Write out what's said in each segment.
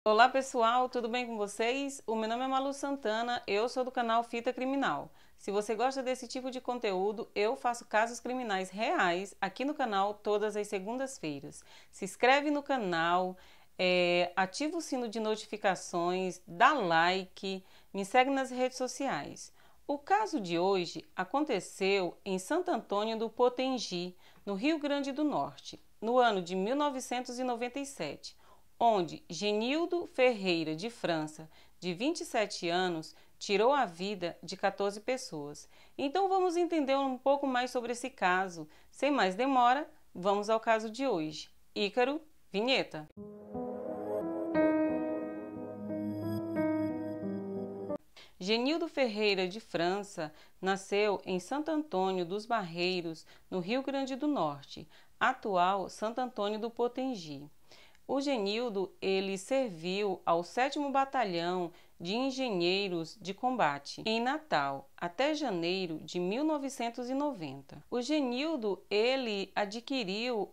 Olá pessoal, tudo bem com vocês? O meu nome é Malu Santana, eu sou do canal Fita Criminal. Se você gosta desse tipo de conteúdo, eu faço casos criminais reais aqui no canal todas as segundas-feiras. Se inscreve no canal, ativa o sino de notificações, dá like, me segue nas redes sociais. O caso de hoje aconteceu em Santo Antônio do Potengi, no Rio Grande do Norte, no ano de 1997. Onde Genildo Ferreira de França, de 27 anos, tirou a vida de 14 pessoas. Então vamos entender um pouco mais sobre esse caso. Sem mais demora, vamos ao caso de hoje. Ícaro, vinheta. Genildo Ferreira de França nasceu em Santo Antônio dos Barreiros, no Rio Grande do Norte, atual Santo Antônio do Potengi. O Genildo, ele serviu ao 7º Batalhão de Engenheiros de Combate em Natal até janeiro de 1990. O Genildo, ele adquiriu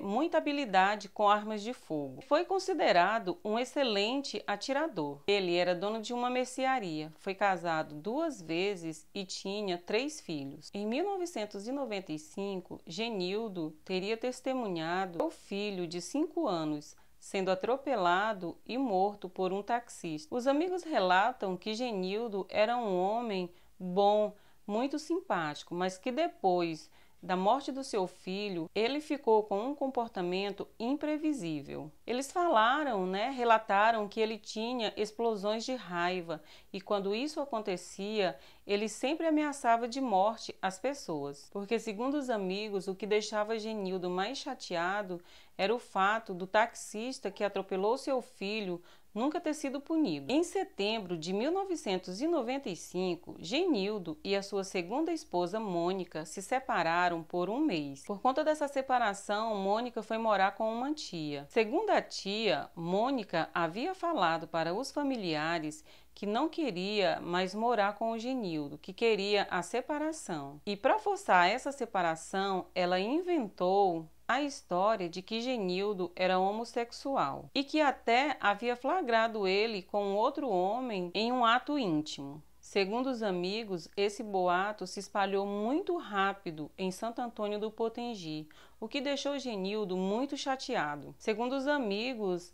muita habilidade com armas de fogo. Foi considerado um excelente atirador. Ele era dono de uma mercearia, foi casado 2 vezes e tinha 3 filhos. Em 1995, Genildo teria testemunhado o filho de 5 anos sendo atropelado e morto por um taxista. Os amigos relatam que Genildo era um homem bom, muito simpático, mas que depois da morte do seu filho, ele ficou com um comportamento imprevisível. Eles relataram que ele tinha explosões de raiva e quando isso acontecia, ele sempre ameaçava de morte as pessoas. Porque, segundo os amigos, o que deixava Genildo mais chateado era o fato do taxista que atropelou seu filho nunca ter sido punido. Em setembro de 1995, Genildo e a sua segunda esposa, Mônica, se separaram por um mês. Por conta dessa separação, Mônica foi morar com uma tia. Segundo a tia, Mônica havia falado para os familiares que não queria mais morar com o Genildo, que queria a separação. E para forçar essa separação, ela inventou a história de que Genildo era homossexual e que até havia flagrado ele com outro homem em um ato íntimo. Segundo os amigos, esse boato se espalhou muito rápido em Santo Antônio do Potengi, o que deixou Genildo muito chateado. Segundo os amigos,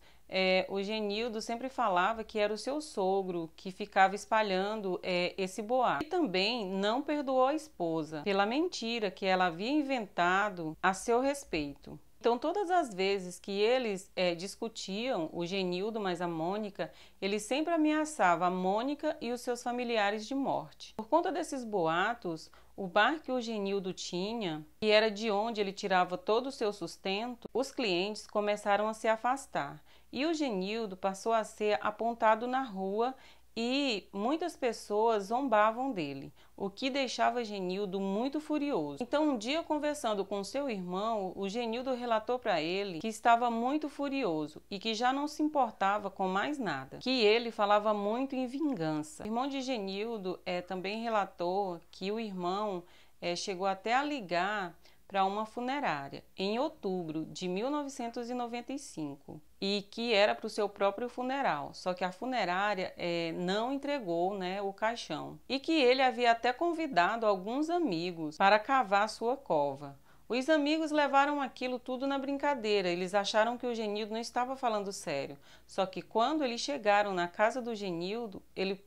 o Genildo sempre falava que era o seu sogro que ficava espalhando esse boato. E também não perdoou a esposa pela mentira que ela havia inventado a seu respeito. Então, todas as vezes que eles discutiam, o Genildo mais a Mônica, ele sempre ameaçava a Mônica e os seus familiares de morte. Por conta desses boatos, o bar que o Genildo tinha, que era de onde ele tirava todo o seu sustento, os clientes começaram a se afastar. E o Genildo passou a ser apontado na rua e muitas pessoas zombavam dele, o que deixava Genildo muito furioso. Então, um dia, conversando com seu irmão, o Genildo relatou para ele que estava muito furioso e que já não se importava com mais nada, que ele falava muito em vingança. O irmão de Genildo também relatou que o irmão chegou até a ligar para uma funerária em outubro de 1995 e que era para o seu próprio funeral, só que a funerária não entregou o caixão e que ele havia até convidado alguns amigos para cavar sua cova. Os amigos levaram aquilo tudo na brincadeira, eles acharam que o Genildo não estava falando sério. Só que quando eles chegaram na casa do Genildo,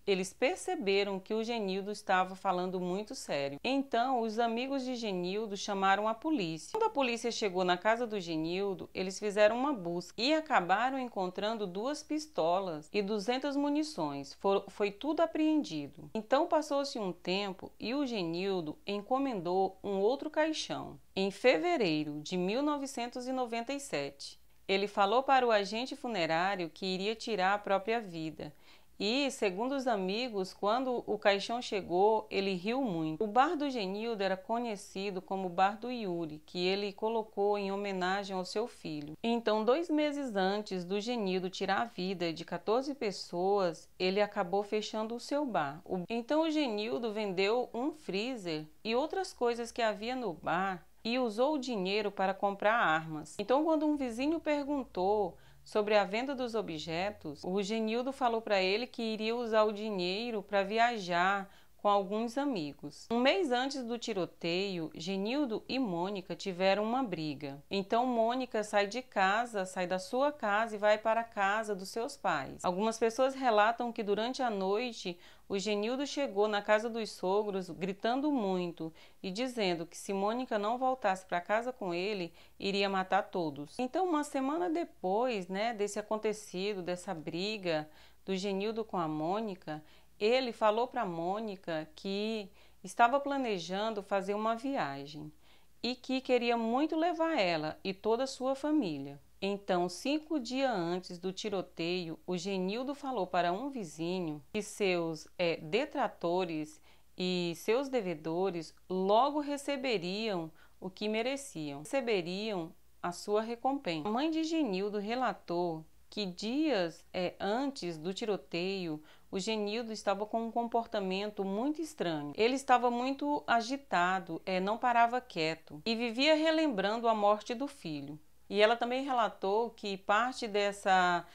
eles perceberam que o Genildo estava falando muito sério. Então, os amigos de Genildo chamaram a polícia. Quando a polícia chegou na casa do Genildo, eles fizeram uma busca e acabaram encontrando 2 pistolas e 200 munições. Foi tudo apreendido. Então, passou-se um tempo e o Genildo encomendou um outro caixão. Em fevereiro de 1997, ele falou para o agente funerário que iria tirar a própria vida. E, segundo os amigos, quando o caixão chegou, ele riu muito. O bar do Genildo era conhecido como Bar do Yuri, que ele colocou em homenagem ao seu filho. Então, 2 meses antes do Genildo tirar a vida de 14 pessoas, ele acabou fechando o seu bar. Então, o Genildo vendeu um freezer e outras coisas que havia no bar e usou o dinheiro para comprar armas. Então, quando um vizinho perguntou sobre a venda dos objetos, o Genildo falou para ele que iria usar o dinheiro para viajar com alguns amigos. Um mês antes do tiroteio, Genildo e Mônica tiveram uma briga. Então Mônica sai da sua casa e vai para a casa dos seus pais. Algumas pessoas relatam que durante a noite o Genildo chegou na casa dos sogros gritando muito e dizendo que se Mônica não voltasse para casa com ele, iria matar todos. Então, uma semana depois, desse acontecido, dessa briga do Genildo com a Mônica, ele falou para Mônica que estava planejando fazer uma viagem e que queria muito levar ela e toda a sua família. Então, 5 dias antes do tiroteio, o Genildo falou para um vizinho que seus detratores e seus devedores logo receberiam o que mereciam, receberiam a sua recompensa. A mãe de Genildo relatou que dias antes do tiroteio, o Genildo estava com um comportamento muito estranho. Ele estava muito agitado, não parava quieto e vivia relembrando a morte do filho. E ela também relatou que parte dessa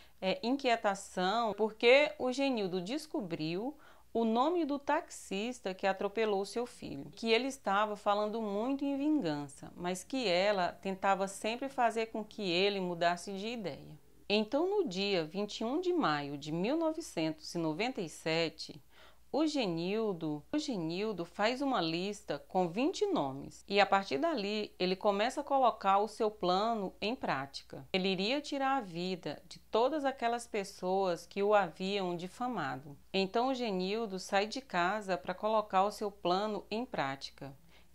inquietação porque o Genildo descobriu o nome do taxista que atropelou seu filho, que ele estava falando muito em vingança, mas que ela tentava sempre fazer com que ele mudasse de ideia. Então, no dia 21 de maio de 1997, o Genildo faz uma lista com 20 nomes e a partir dali ele começa a colocar o seu plano em prática. Ele iria tirar a vida de todas aquelas pessoas que o haviam difamado. Então o Genildo sai de casa para colocar o seu plano em prática.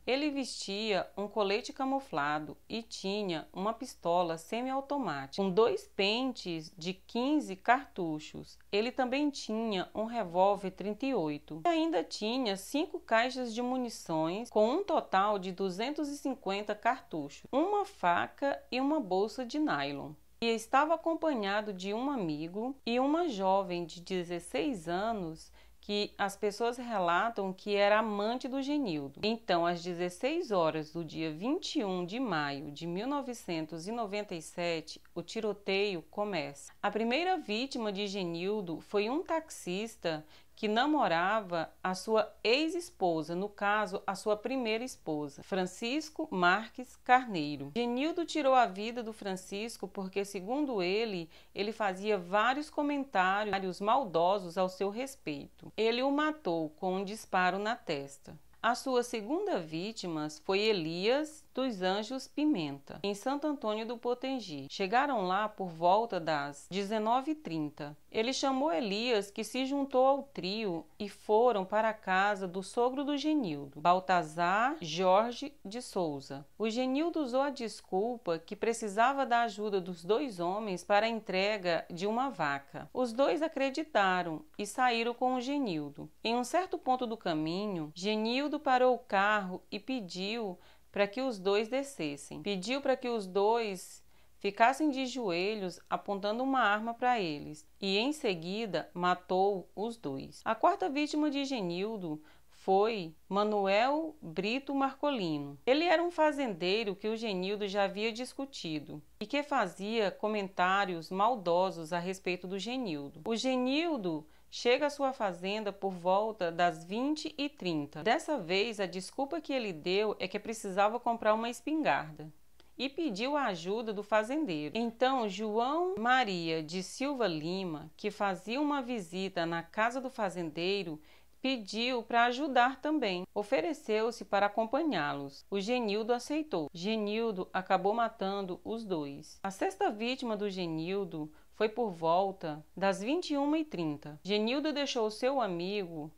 Ele vestia um colete camuflado e tinha uma pistola semiautomática com 2 pentes de 15 cartuchos. Ele também tinha um revólver 38 e ainda tinha 5 caixas de munições com um total de 250 cartuchos, uma faca e uma bolsa de nylon. E estava acompanhado de um amigo e uma jovem de 16 anos que as pessoas relatam que era amante do Genildo. Então, às 16 horas do dia 21 de maio de 1997, o tiroteio começa. A primeira vítima de Genildo foi um taxista que namorava a sua ex-esposa, no caso, a sua primeira esposa, Francisco Marques Carneiro. Genildo tirou a vida do Francisco porque, segundo ele fazia vários comentários maldosos ao seu respeito. Ele o matou com um disparo na testa. A sua segunda vítima foi Elias dos Anjos Pimenta, em Santo Antônio do Potengi. Chegaram lá por volta das 19h30. Ele chamou Elias, que se juntou ao trio, e foram para a casa do sogro do Genildo, Baltazar Jorge de Souza. O Genildo usou a desculpa que precisava da ajuda dos 2 homens para a entrega de uma vaca. Os 2 acreditaram e saíram com o Genildo. Em um certo ponto do caminho, Genildo parou o carro e pediu para que os 2 descessem. Pediu para que os 2 ficassem de joelhos apontando uma arma para eles e em seguida matou os 2. A quarta vítima de Genildo foi Manuel Brito Marcolino. Ele era um fazendeiro que o Genildo já havia discutido e que fazia comentários maldosos a respeito do Genildo. O Genildo chega à sua fazenda por volta das 20h30. Dessa vez, a desculpa que ele deu é que precisava comprar uma espingarda e pediu a ajuda do fazendeiro. Então, João Maria de Silva Lima, que fazia uma visita na casa do fazendeiro, pediu para ajudar também. Ofereceu-se para acompanhá-los. O Genildo aceitou. Genildo acabou matando os 2. A sexta vítima do Genildo foi por volta das 21h30. Genildo deixou seu amigo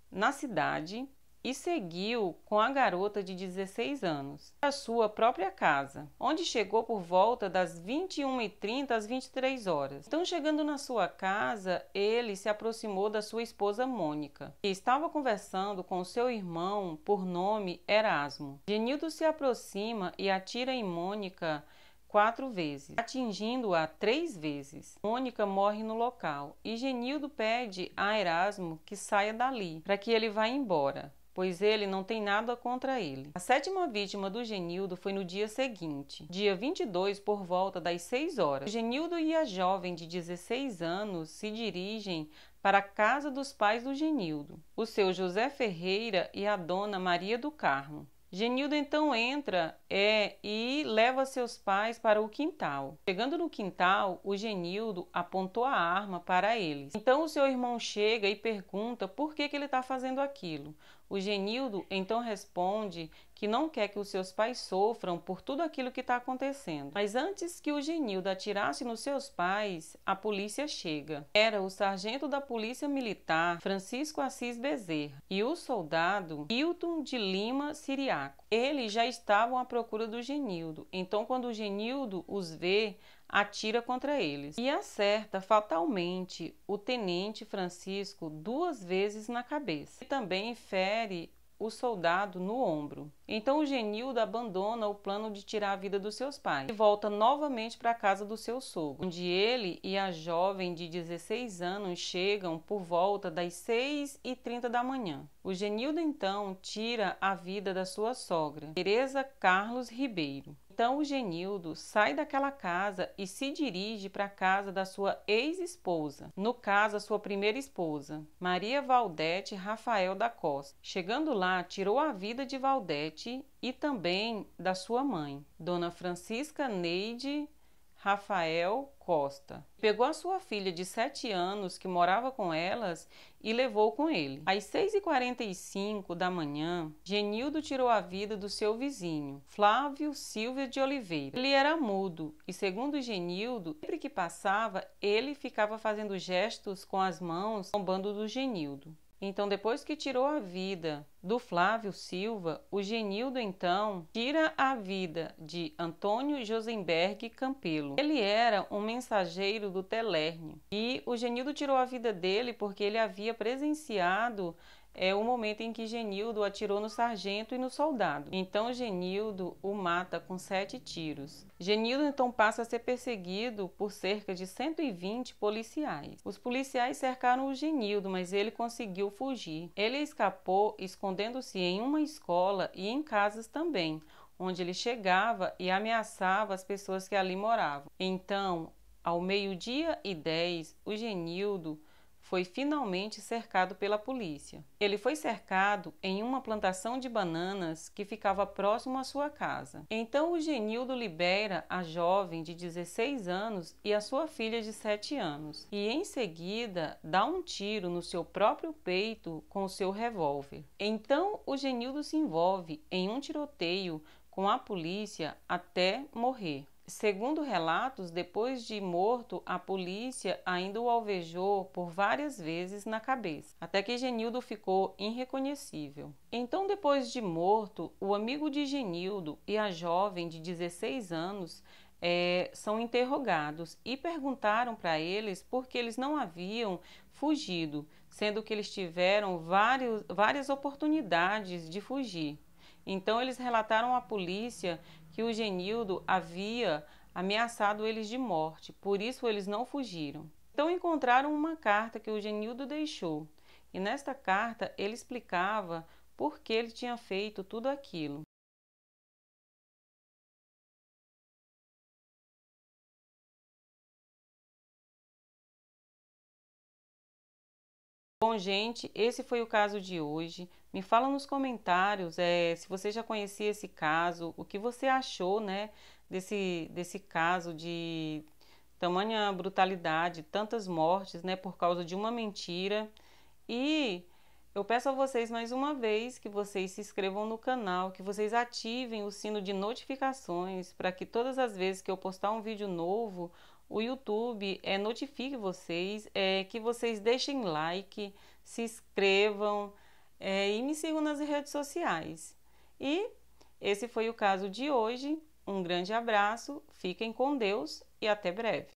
na cidade e seguiu com a garota de 16 anos à sua própria casa, onde chegou por volta das 21h30 às 23 horas. Então, chegando na sua casa, ele se aproximou da sua esposa Mônica, que estava conversando com seu irmão por nome Erasmo. Genildo se aproxima e atira em Mônica 4 vezes, atingindo-a 3 vezes. Mônica morre no local e Genildo pede a Erasmo que saia dali, para que ele vá embora. pois ele não tem nada contra ele. A sétima vítima do Genildo foi no dia seguinte, dia 22, por volta das 6 horas. O Genildo e a jovem de 16 anos se dirigem para a casa dos pais do Genildo, o seu José Ferreira e a dona Maria do Carmo. Genildo então entra e leva seus pais para o quintal. Chegando no quintal, o Genildo apontou a arma para eles. Então o seu irmão chega e pergunta por que ele está fazendo aquilo. O Genildo então responde que não quer que os seus pais sofram por tudo aquilo que está acontecendo. Mas antes que o Genildo atirasse nos seus pais, a polícia chega. Era o sargento da Polícia Militar, Francisco Assis Bezerra, e o soldado Hilton de Lima Siriaco. Eles já estavam à procura do Genildo, então quando o Genildo os vê, atira contra eles e acerta fatalmente o tenente Francisco 2 vezes na cabeça e também fere o soldado no ombro. Então o Genildo abandona o plano de tirar a vida dos seus pais e volta novamente para a casa do seu sogro, onde ele e a jovem de 16 anos chegam por volta das 6h30 da manhã. O Genildo então tira a vida da sua sogra, Teresa Carlos Ribeiro. Então o Genildo sai daquela casa e se dirige para a casa da sua ex-esposa, no caso a sua primeira esposa, Maria Valdete Rafael da Costa. Chegando lá, tirou a vida de Valdete e também da sua mãe, Dona Francisca Neide Rafael Costa. Pegou a sua filha de 7 anos, que morava com elas, e levou com ele. Às 6h45 da manhã, Genildo tirou a vida do seu vizinho, Flávio Silva de Oliveira. Ele era mudo e, segundo Genildo, sempre que passava, ele ficava fazendo gestos com as mãos, zombando do Genildo. Então, depois que tirou a vida do Flávio Silva, o Genildo então tira a vida de Antônio Josenberg Campelo. Ele era um mensageiro do Telérnio e o Genildo tirou a vida dele porque ele havia presenciado o momento em que Genildo atirou no sargento e no soldado. Então Genildo o mata com 7 tiros. Genildo então passa a ser perseguido por cerca de 120 policiais. Os policiais cercaram o Genildo, mas ele conseguiu fugir. Ele escapou escondendo-se em uma escola e em casas também, onde ele chegava e ameaçava as pessoas que ali moravam. Então, ao 12h10, o Genildo foi finalmente cercado pela polícia. Ele foi cercado em uma plantação de bananas que ficava próximo à sua casa. Então o Genildo libera a jovem de 16 anos e a sua filha de 7 anos. E em seguida dá um tiro no seu próprio peito com o seu revólver. Então o Genildo se envolve em um tiroteio com a polícia até morrer. Segundo relatos, depois de morto, a polícia ainda o alvejou por várias vezes na cabeça, até que Genildo ficou irreconhecível. Então, depois de morto, o amigo de Genildo e a jovem de 16 anos são interrogados e perguntaram para eles por que eles não haviam fugido, sendo que eles tiveram várias oportunidades de fugir. Então, eles relataram à polícia que o Genildo havia ameaçado eles de morte, por isso eles não fugiram. Então encontraram uma carta que o Genildo deixou, e nesta carta ele explicava por que ele tinha feito tudo aquilo. Bom, gente, esse foi o caso de hoje. Me fala nos comentários se você já conhecia esse caso, o que você achou, né, desse caso de tamanha brutalidade, tantas mortes, né, por causa de uma mentira. E eu peço a vocês mais uma vez que vocês se inscrevam no canal, que vocês ativem o sino de notificações para que todas as vezes que eu postar um vídeo novo, o YouTube notifique vocês, que vocês deixem like, se inscrevam e me sigam nas redes sociais. E esse foi o caso de hoje. Um grande abraço, fiquem com Deus e até breve.